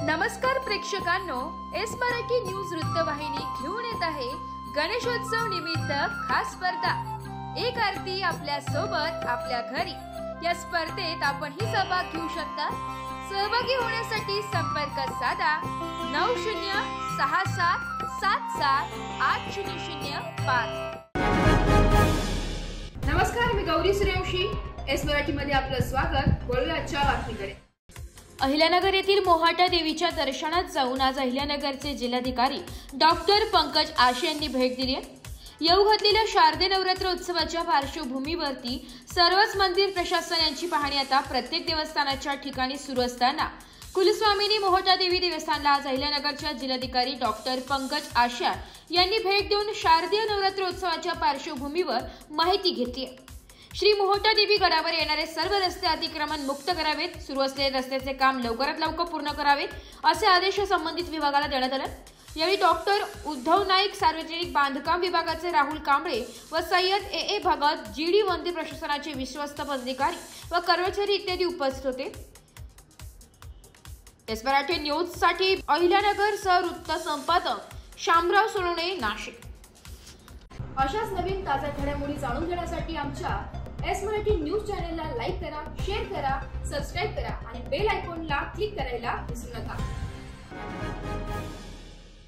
नमस्कार प्रेक्षकांनो, S Marathi news वृत्तवाहिनी घेऊन येत आहे गणेशोत्सव निमित्त खास स्पर्धा एक आरती आपल्या सोबत आपल्या घरी। या स्पर्धेत आपणही सहभाग घेऊ शकता। सहभागी होण्यासाठी संपर्क साधा 9067778005। नमस्कार, मी गौरी सूर्यवंशी, एस मराठी मध्ये आपलं स्वागत। बोलूया आजच्या बातमीकडे। अहिल्यानगर येथील मोहाटा देवीच्या दर्शनात जाऊन आज अहिल्यानगरचे जिल्हाधिकारी डॉक्टर पंकज आशे यांनी भेट दिली आहे। येऊ घातलेल्या शारदीय नवरात्र उत्सवाच्या पार्श्वभूमीवरती सर्वच मंदिर प्रशासन यांची पाहणी आता प्रत्येक देवस्थानाच्या ठिकाणी सुरू असताना कुलस्वामिनी मोहाटा देवी देवस्थानला आज अहिल्यानगरच्या जिल्हाधिकारी डॉक्टर पंकज आशे यांनी भेट देऊन शारदीय नवरात्र उत्सवाच्या पार्श्वभूमीवर माहिती घेतली आहे। श्री मोहाटा देवी गडावर येणारे सर्व रस्ते अतिक्रमण मुक्त करावेत, सुरू असलेले रस्त्याचे काम लवकरात लवकर पूर्ण करावेत असे आदेश संबंधित विभागाला देण्यात आले। यावेळी डॉक्टर उद्धव नाईक, सार्वजनिक बांधकाम विभागाचे राहुल कांबळे व सय्यद ए भगत, जीडी मंदिर प्रशासनाचे विश्वस्त पदाधिकारी व कर्मचारी इत्यादी उपस्थित होते। एस मराठी न्यूज साठी अहिल्यानगर सह वृत्त संपादक शामराव सोनवणे, नाशिक। अशाच नवीन ताज्या घडामोडी जाणून घेण्यासाठी आमच्या एस मराठी न्यूज चॅनलला लाईक करा, शेअर करा, सबस्क्राइब करा आणि बेल आयकॉनला क्लिक करायला विसरू नका।